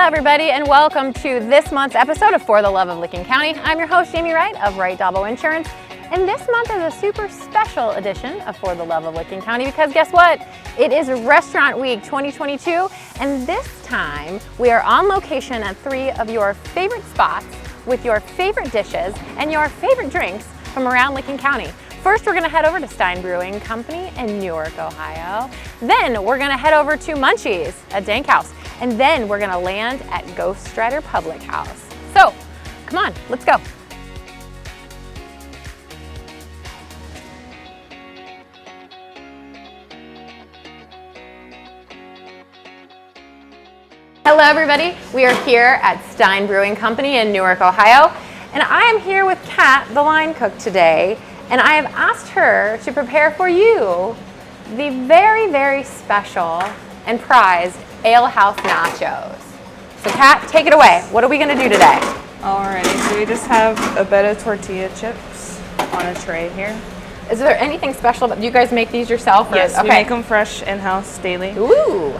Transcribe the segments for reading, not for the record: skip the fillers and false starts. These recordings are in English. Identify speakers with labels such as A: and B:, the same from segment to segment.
A: Hello everybody and welcome to this month's episode of For the Love of Licking County. I'm your host Jamie Wright of Wright Dabo Insurance, and this month is a super special edition of For the Love of Licking County because guess what? It is Restaurant Week 2022, and this time we are on location at 3 of your favorite spots with your favorite dishes and your favorite drinks from around Licking County. First, we're gonna head over to Stein Brewing Company in Newark, Ohio. Then we're gonna head over to Munchies at Dank House. And then we're gonna land at Ghostwriter Public House. So, come on, let's go. Hello everybody, we are here at Stein Brewing Company in Newark, Ohio. And I am here with Kat, the line cook today. And I have asked her to prepare for you the very, very special and prized Ale House nachos. So Kat, take it away. What are we gonna do today?
B: Alrighty, so we just have a bed of tortilla chips on a tray here.
A: Is there anything special? Do you guys make these yourself? Or?
B: Yes, we make them fresh in-house daily.
A: Ooh.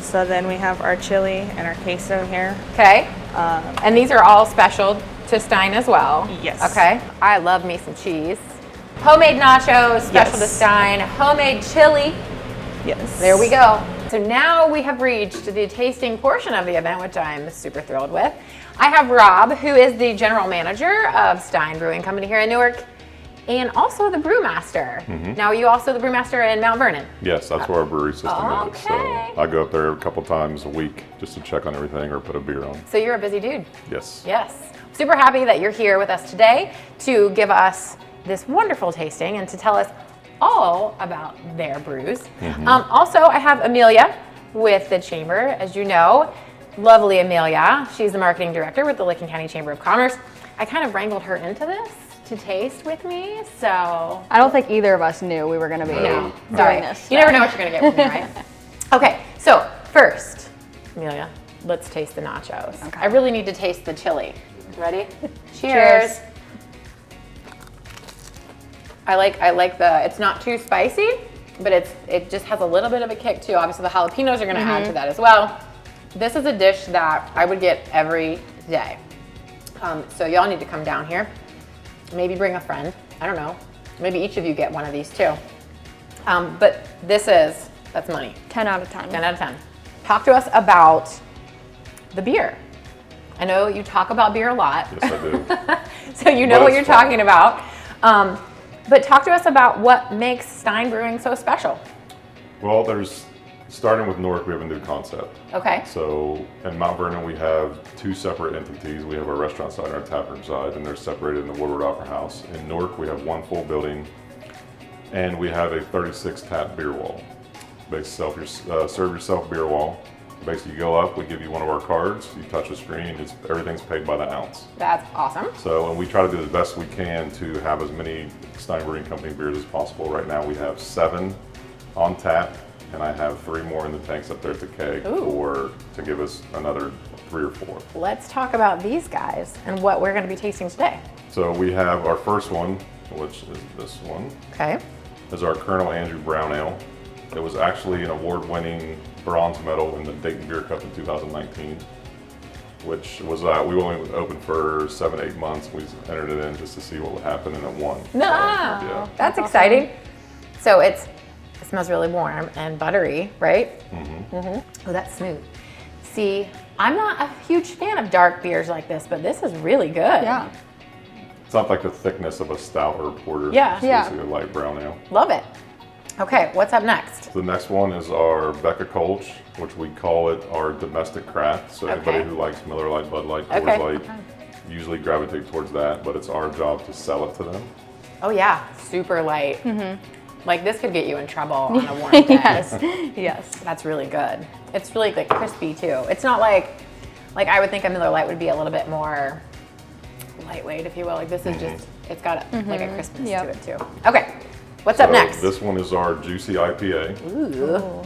B: So then we have our chili and our queso here.
A: Okay. And these are all special to Stein as well.
B: Yes.
A: Okay. I love me some cheese. Homemade nachos, special to Stein. Homemade chili.
B: Yes.
A: There we go. So now we have reached the tasting portion of the event, which I'm super thrilled with. I have Rob, who is the general manager of Stein Brewing Company here in Newark, and also the brewmaster. Now, are you also the brewmaster in Mount Vernon?
C: Yes, that's where our brewery system is. So
A: Okay.
C: I go up there a couple times a week just to check on everything or put a beer on.
A: So you're a busy dude.
C: Yes.
A: Yes. Super happy that you're here with us today to give us this wonderful tasting and to tell us all about their brews. Also, I have Amelia with the Chamber, as you know. Lovely Amelia. She's the marketing director with the Licking County Chamber of Commerce. I kind of wrangled her into this to taste with me, so.
D: I don't think either of us knew we were going to be doing this.
A: You never know what you're going to get from me, right? Okay, so first, Amelia, let's taste the nachos.
D: Okay.
A: I really need to taste the chili. Ready? Cheers. I like the, it's not too spicy, but it just has a little bit of a kick too. Obviously the jalapenos are gonna add to that as well. This is a dish that I would get every day. So y'all need to come down here. Maybe bring a friend, I don't know. Maybe each of you get one of these too. But that's money.
D: 10 out of 10.
A: 10 out of 10. Talk to us about the beer. I know you talk about beer a lot.
C: Yes, I do.
A: So you know
C: But
A: what
C: it's
A: you're
C: fun.
A: talking about. But talk to us about what makes Stein Brewing so special.
C: Well, starting with Newark, we have a new concept.
A: Okay.
C: So in Mount Vernon, we have 2 separate entities. We have our restaurant side and our taproom side, and they're separated in the Woodward Opera House. In Newark, we have 1 full building, and we have a 36 tap beer wall. Basically, serve yourself beer wall. Basically, you go up, we give you one of our cards, you touch the screen, everything's paid by the ounce.
A: That's awesome.
C: So, and we try to do the best we can to have as many Stein Brewing Company beers as possible. Right now, we have 7 on tap, and I have 3 more in the tanks up there at the keg to give us another 3 or 4.
A: Let's talk about these guys and what we're going to be tasting today.
C: So we have our first one, which is this one,
A: Okay.
C: is our Colonel Andrew Brown Ale. It was actually an award-winning bronze medal in the Dayton Beer Cup in 2019, which was, we only opened for 7-8 months. We entered it in just to see what would happen, and it won.
A: No,
C: So, yeah.
A: that's exciting. So it smells really warm and buttery, right? Oh, that's smooth. See, I'm not a huge fan of dark beers like this, but this is really good.
D: Yeah.
C: It's not like the thickness of a stout or a porter.
A: Yeah.
C: It's
D: Yeah.
C: basically a light brown ale.
A: Love it. Okay, what's up next?
C: The next one is our Becca Kolsch, which we call it our domestic craft. So anybody who likes Miller Lite, Bud Light, Coors Light, usually gravitate towards that, but it's our job to sell it to them.
A: Oh yeah, super light. Like this could get you in trouble on a warm day.
D: Yes.
A: That's really good. It's really like crispy too. It's not like I would think a Miller Lite would be a little bit more lightweight, if you will. Like this is just, it's got like a crispness to it too. Okay, what's up next?
C: This one is our Juicy IPA.
A: Ooh.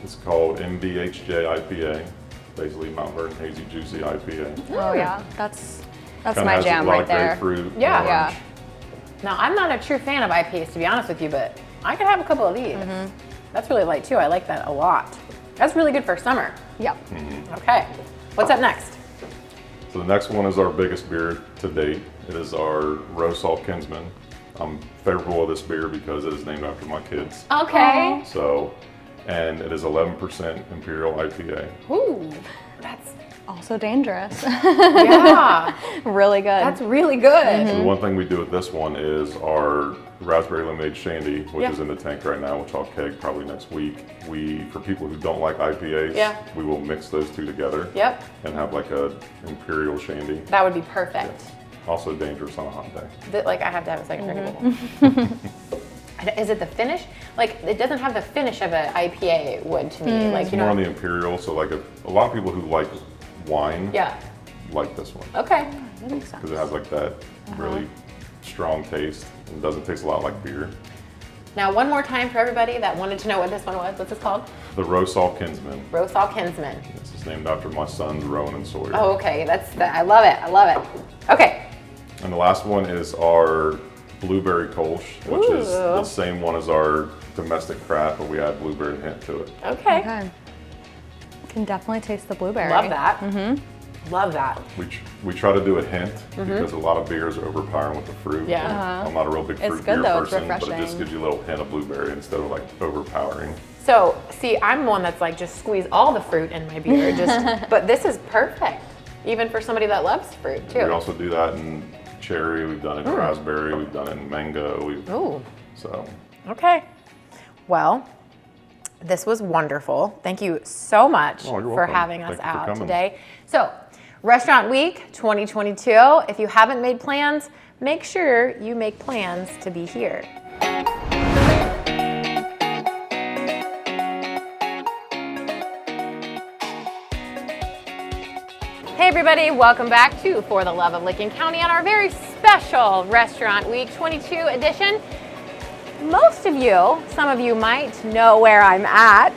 C: It's called MNCHS IPA, basically Mount Vernon Hazy Juicy IPA.
D: Oh yeah, that's
C: Kinda
D: my
C: has
D: jam
C: a lot
D: right
C: of
D: there.
C: grapefruit,
A: Yeah.
C: orange.
D: Yeah.
A: Now, I'm not a true fan of IPAs, to be honest with you, but I could have a couple of these. That's really light too. I like that a lot. That's really good for summer.
D: Yep.
A: Okay. What's up next?
C: So the next one is our biggest beer to date. It is our Roast Salt Kinsman. I'm favorable of this beer because it is named after my kids.
A: Okay.
C: So, and it is 11% Imperial IPA.
A: Ooh, that's
D: Also dangerous.
A: yeah.
D: Really good.
A: That's really good.
C: So the one thing we do with this one is our raspberry lemonade shandy, which
A: Yeah.
C: is in the tank right now, which I'll keg probably next week. For people who don't like IPAs,
A: Yeah.
C: we will mix those two together
A: Yep.
C: and have like a Imperial shandy.
A: That would be perfect.
C: Also dangerous on a hot day.
A: Like I have to have a second drink. Is it the finish? Like it doesn't have the finish of an IPA would to me. Like
C: It's
A: you
C: more
A: know.
C: on the Imperial, so like a lot of people who like wine
A: Yeah.
C: like this one
A: Okay.
D: That makes sense.
C: because it has like that really strong taste and doesn't taste a lot like beer.
A: Now one more time for everybody that wanted to know what this one was. What's this called?
C: The Roast Salt Kinsman.
A: Roast Salt Kinsman.
C: This is named after my sons, Rowan and Sawyer.
A: Oh, okay. I love it. I love it. Okay.
C: And the last one is our Blueberry Kolsch, which is
A: Ooh.
C: the same one as our domestic craft, but we add blueberry hint to it.
A: Okay.
D: Okay. Can definitely taste the blueberry.
A: Love that. Love that.
C: We try to do a hint because a lot of beers are overpowering with the fruit.
A: Yeah.
C: I'm not a real big fruit
D: It's good
C: beer
D: though, it's
C: person, but it just
D: refreshing.
C: gives you a little hint of blueberry instead of like overpowering.
A: So, see, I'm one that's like just squeeze all the fruit in my beer. But this is perfect, even for somebody that loves fruit too.
C: We also do that in cherry, we've done it in raspberry, we've done it in mango.
A: Ooh.
C: So
A: Okay. Well, this was wonderful. Thank you so much
C: Oh, you're
A: for
C: welcome.
A: having us
C: Thank you for
A: out
C: coming.
A: today. So, Restaurant Week 2022. If you haven't made plans, make sure you make plans to be here. Hey everybody, welcome back to For the Love of Licking County on our very special Restaurant Week 22 edition. Most of you, some of you might know where I'm at.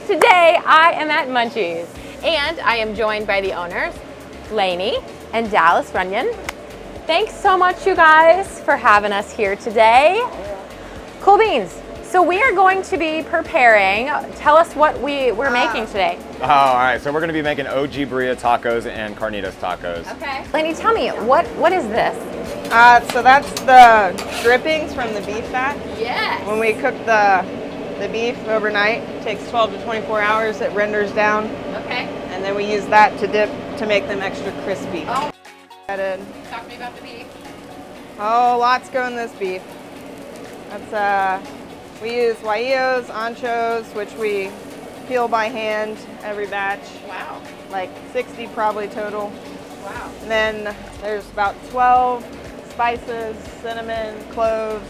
A: Today I am at Munchies and I am joined by the owners, Lainey and Dallas Runyon. Thanks so much you guys for having us here today. Cool beans. So we are going to be preparing, tell us what we're making today.
E: Oh, all right. So we're going to be making OG Birria tacos and carnitas tacos.
A: Okay. Lainey, tell me, what is this?
B: So that's the drippings from the beef fat.
A: Yes.
B: When we cook the beef overnight, it takes 12 to 24 hours, it renders down,
A: Okay.
B: and then we use that to dip to make them extra crispy.
A: Oh.
B: Added.
A: Talk to me about the beef.
B: Oh, lots go in this beef. That's we use guajillos, anchos, which we peel by hand every batch,
A: Wow.
B: like 60 probably total.
A: Wow.
B: And then there's about 12 spices, cinnamon, cloves,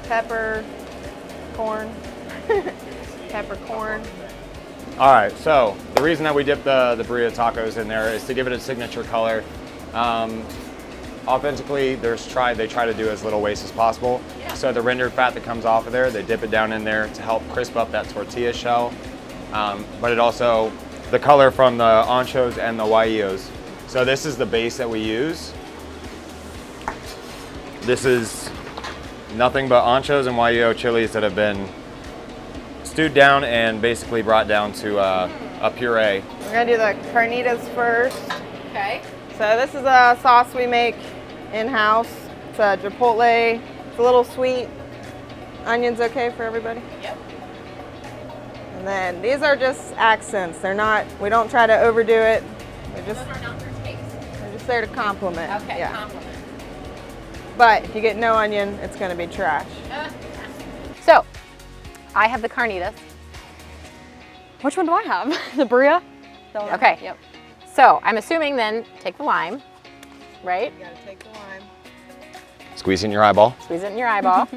B: pepper, corn, peppercorn.
E: All right. So the reason that we dip the birria tacos in there is to give it a signature color. Authentically, they try to do as little waste as possible.
A: Yeah.
E: So the rendered fat that comes off of there, they dip it down in there to help crisp up that tortilla shell. But it also, the color from the anchos and the guajillos. So this is the base that we use. This is nothing but anchos and guajillo chilies that have been stewed down and basically brought down to a puree.
B: We're gonna do the carnitas first.
A: Okay.
B: So this is a sauce we make in-house. It's a chipotle. It's a little sweet. Onions okay for everybody?
A: Yep.
B: And then these are just accents. They're not, we don't try to overdo it. They're
A: Those are not for taste.
B: just there to compliment.
A: Okay,
B: Yeah.
A: compliment.
B: But if you get no onion, it's gonna be trash.
A: So, I have the carnitas.
D: Which one do I have? The birria?
A: Okay.
D: Yep.
A: So, I'm assuming then take the lime, right?
B: You gotta take the lime.
E: Squeeze in your eyeball.
A: Squeeze it in your eyeball.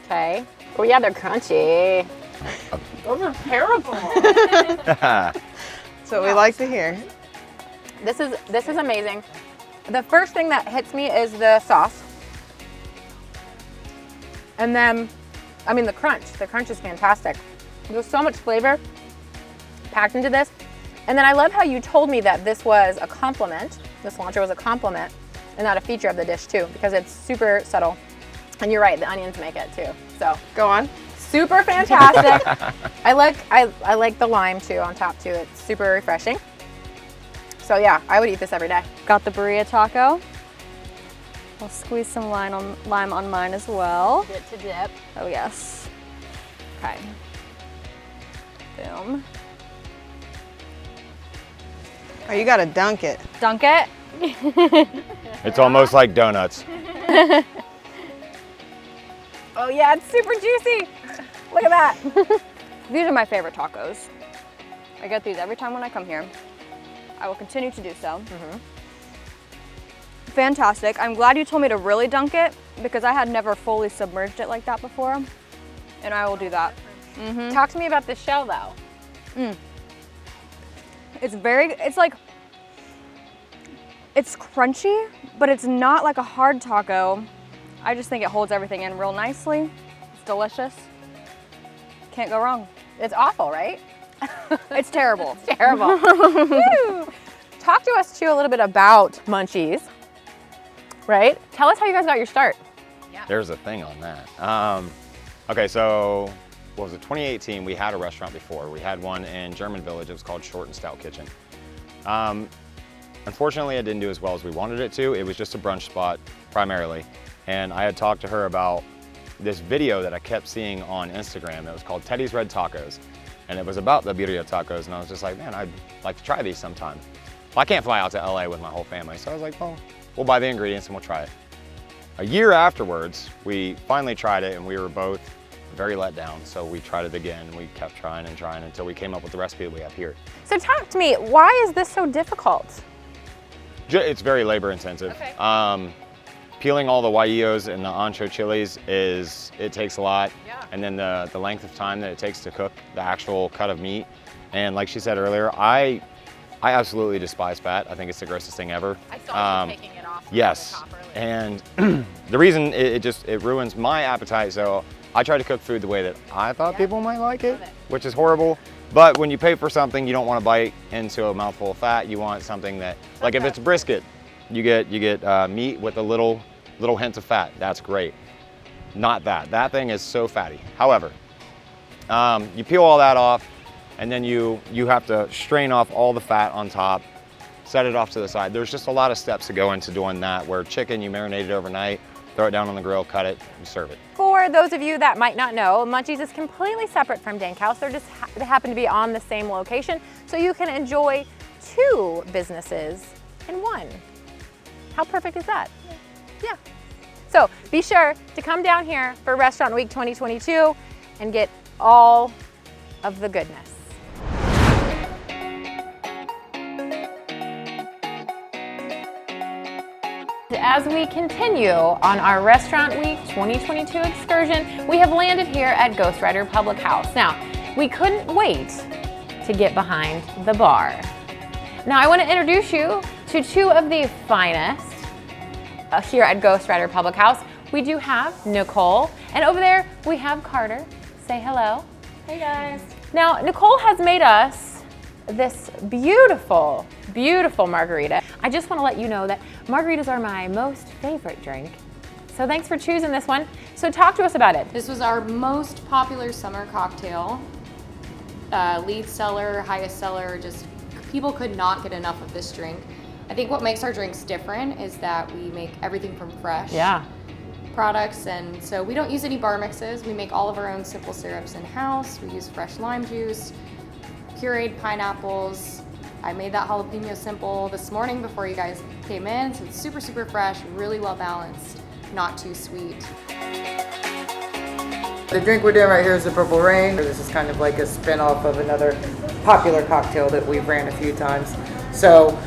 A: Okay. Oh yeah, they're crunchy. Those are terrible.
B: That's what we like to hear.
A: This is amazing. The first thing that hits me is the sauce. And then, I mean the crunch. The crunch is fantastic. There's so much flavor packed into this. And then I love how you told me that this was a compliment. The cilantro was a compliment and not a feature of the dish too, because it's super subtle. And you're right, the onions make it too. So
B: Go on.
A: super fantastic. I like the lime too on top too. It's super refreshing. So yeah, I would eat this every day.
D: Got the burrito taco. I'll squeeze some lime on mine as well.
A: Get to dip.
D: Oh yes. Okay. Boom.
B: Oh, you gotta dunk it.
D: Dunk it.
E: It's almost like donuts.
A: Oh yeah, it's super juicy. Look at that.
D: These are my favorite tacos. I get these every time when I come here. I will continue to do so. Fantastic. I'm glad you told me to really dunk it because I had never fully submerged it like that before. And I will do that.
A: Talk to me about the shell though.
D: It's crunchy, but it's not like a hard taco. I just think it holds everything in real nicely. It's delicious. Can't go wrong.
A: It's awful, right?
D: It's terrible.
A: It's terrible. Woo. Talk to us too a little bit about Munchies, right? Tell us how you guys got your start.
E: There's a thing on that. Okay, so what was it, 2018, we had a restaurant before. We had one in German Village. It was called Short and Stout Kitchen. Unfortunately, it didn't do as well as we wanted it to. It was just a brunch spot primarily. And I had talked to her about this video that I kept seeing on Instagram. It was called Teddy's Red Tacos. And it was about the birria tacos. And I was just like, man, I'd like to try these sometime. Well, I can't fly out to LA with my whole family. So I was like, well, we'll buy the ingredients and we'll try it. A year afterwards, we finally tried it and we were both very let down. So we tried it again. We kept trying and trying until we came up with the recipe that we have here.
A: So talk to me, why is this so difficult?
E: It's very labor intensive.
A: Okay.
E: Peeling all the guajillos and the ancho chilies it takes a lot.
A: Yeah.
E: And then the length of time that it takes to cook the actual cut of meat. And like she said earlier, I absolutely despise fat. I think it's the grossest thing ever.
A: I saw you taking it off.
E: Yes.
A: The top earlier.
E: And the reason it ruins my appetite. So I try to cook food the way that I thought people might like it, which is horrible. But when you pay for something, you don't want to bite into a mouthful of fat. You want something that, like if it's brisket, you get meat with a little hint of fat. That's great. Not that. That thing is so fatty. However, you peel all that off, and then you have to strain off all the fat on top, set it off to the side. There's just a lot of steps to go into doing that, where chicken, you marinate it overnight, throw it down on the grill, cut it, and serve it.
A: For those of you that might not know, Munchies is completely separate from Dank House. They happen to be on the same location, so you can enjoy two businesses in one. How perfect is that? Yeah. So be sure to come down here for Restaurant Week 2022 and get all of the goodness. As we continue on our Restaurant Week 2022 excursion, we have landed here at Ghostwriter Public House. Now, we couldn't wait to get behind the bar. Now, I want to introduce you to two of the finest here at Ghostwriter Public House. We do have Nicole, and over there we have Carter. Say hello.
F: Hey guys.
A: Now, Nicole has made us this beautiful, beautiful margarita. I just want to let you know that margaritas are my most favorite drink. So thanks for choosing this one. So talk to us about it.
F: This was our most popular summer cocktail. Lead seller, highest seller, just people could not get enough of this drink. I think what makes our drinks different is that we make everything from fresh products, and so we don't use any bar mixes. We make all of our own simple syrups in-house. We use fresh lime juice, pureed pineapples. I made that jalapeno simple this morning before you guys came in, so it's super, super fresh, really well balanced, not too sweet.
G: The drink we're doing right here is the Purple Rain. This is kind of like a spin-off of another popular cocktail that we've ran a few times. So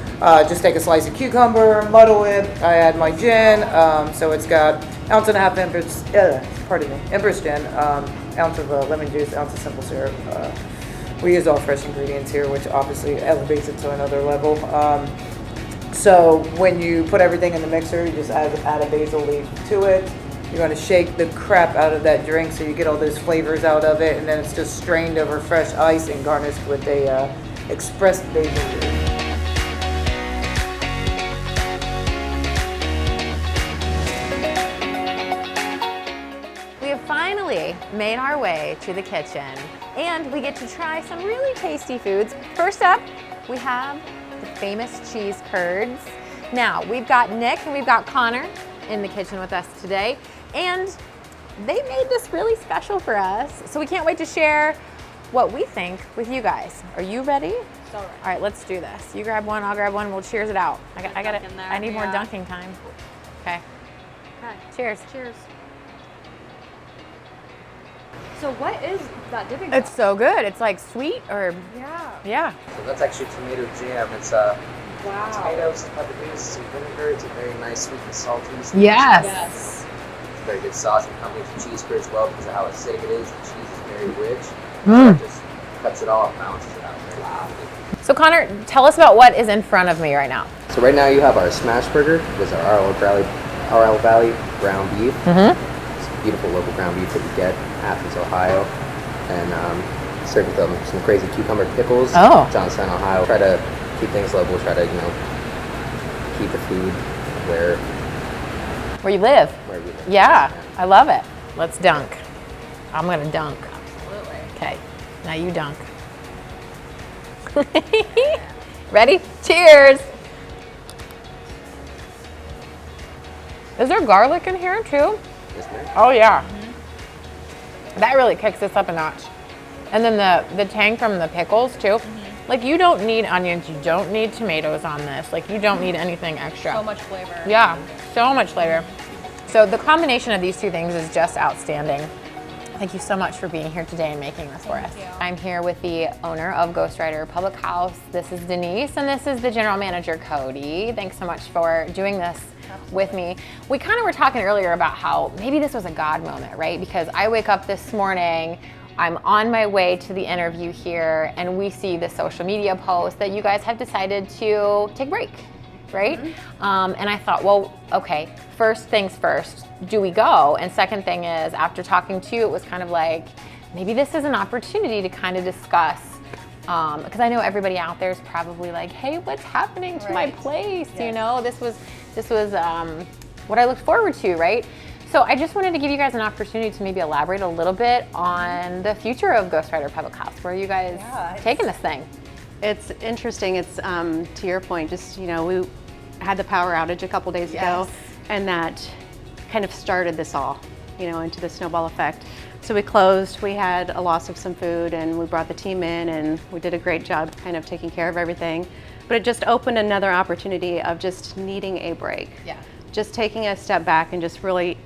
G: just take a slice of cucumber, muddle it. I add my gin, so it's got 1.5 ounces Empress gin, ounce of lemon juice, ounce of simple syrup. We use all fresh ingredients here, which obviously elevates it to another level. So when you put everything in the mixer, you just add a basil leaf to it. You're going to shake the crap out of that drink so you get all those flavors out of it, and then it's just strained over fresh ice and garnished with a expressed basil leaf.
A: We have finally made our way to the kitchen and we get to try some really tasty foods. First up, we have the famous cheese curds. Now, we've got Nick and we've got Connor in the kitchen with us today, and they made this really special for us. So we can't wait to share what we think with you guys. Are you ready?
D: So ready.
A: All right, let's do this. You grab one, I'll grab one, we'll cheers it out. I need more dunking time. Okay.
D: Okay.
A: Cheers.
D: Cheers. So what is that dipping
A: It's
D: sauce?
A: so good. It's like sweet or,
D: Yeah.
A: yeah.
H: So that's actually tomato jam. It's
D: Wow.
H: tomatoes, peppercorns, some vinegar. It's a very nice sweet and salty.
A: Yes.
D: Yes.
H: It's a very good sauce. It accompanies the cheese curd as well because of how acidic it is. The cheese is very rich.
A: Mm.
H: So it just cuts it off, balances it out very nicely.
A: So Connor, tell us about what is in front of me right now.
H: So right now you have our smash burger. This is our RL Valley ground beef.
A: Mm-hmm.
H: It's a beautiful local ground beef that we get in Athens, Ohio. And served with some crazy cucumber pickles.
A: Oh.
H: Johnstown, Ohio. Try to keep things local. Try to, keep the food where
A: Where you live.
H: we live.
A: Yeah, I love it. Let's dunk. I'm gonna dunk.
D: Absolutely.
A: Okay, now you dunk. Ready? Cheers. Is there garlic in here too?
H: Yes, ma'am.
A: Oh yeah. That really kicks this up a notch. And then the tang from the pickles too. Like, you don't need onions, you don't need tomatoes on this. Like, you don't need anything extra.
D: So much flavor.
A: Yeah, so much flavor. So the combination of these two things is just outstanding. Thank you so much for being here today and making this for us.
D: Thank you.
A: I'm here with the owner of Ghostwriter Public House. This is Denise, and this is the general manager, Cody. Thanks so much for doing this with me. We kind of were talking earlier about how maybe this was a God moment, right? Because I wake up this morning, I'm on my way to the interview here, and we see the social media post that you guys have decided to take a break, right? And I thought, well, okay, first things first, do we go? And second thing is, after talking to you, it was kind of like, maybe this is an opportunity to kind of discuss, because I know everybody out there is probably like, hey, what's happening to my place?
D: Yes.
A: You know, this was what I looked forward to, right? So I just wanted to give you guys an opportunity to maybe elaborate a little bit on the future of Ghostwriter Public House. Where are you guys taking this thing?
I: It's interesting. It's to your point, just, we had the power outage a couple days ago, and that kind of started this all, into the snowball effect. So we closed, we had a loss of some food, and we brought the team in, and we did a great job kind of taking care of everything. But it just opened another opportunity of just needing a break.
A: Yeah.
I: Just taking a step back and just really,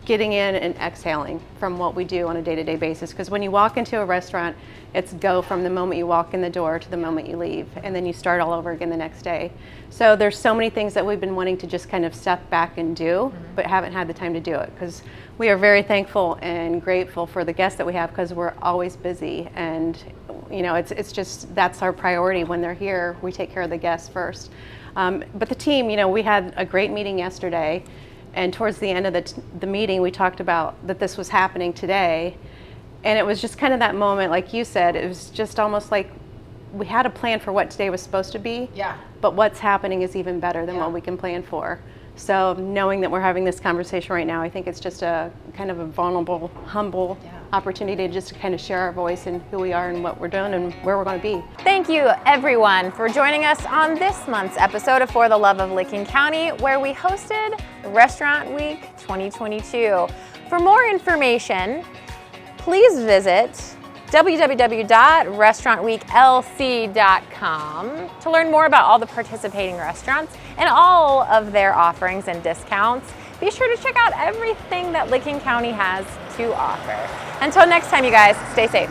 I: getting in and exhaling from what we do on a day-to-day basis. Because when you walk into a restaurant, it's go from the moment you walk in the door to the moment you leave, and then you start all over again the next day. So there's so many things that we've been wanting to just kind of step back and do, but haven't had the time to do it, because we are very thankful and grateful for the guests that we have, because we're always busy, and it's just, that's our priority. When they're here, we take care of the guests first. But the team, we had a great meeting yesterday, and towards the end of the meeting, we talked about that this was happening today, and it was just kind of that moment, like you said, it was just almost like we had a plan for what today was supposed to be, but what's happening is even better than what we can plan for. So knowing that we're having this conversation right now, I think it's just a kind of a vulnerable, humble opportunity just to kind of share our voice and who we are and what we're doing and where we're going to be.
A: Thank you, everyone, for joining us on this month's episode of For the Love of Licking County, where we hosted Restaurant Week 2022. For more information, please visit www.restaurantweeklc.com to learn more about all the participating restaurants and all of their offerings and discounts. Be sure to check out everything that Licking County has to offer. Until next time, you guys, stay safe.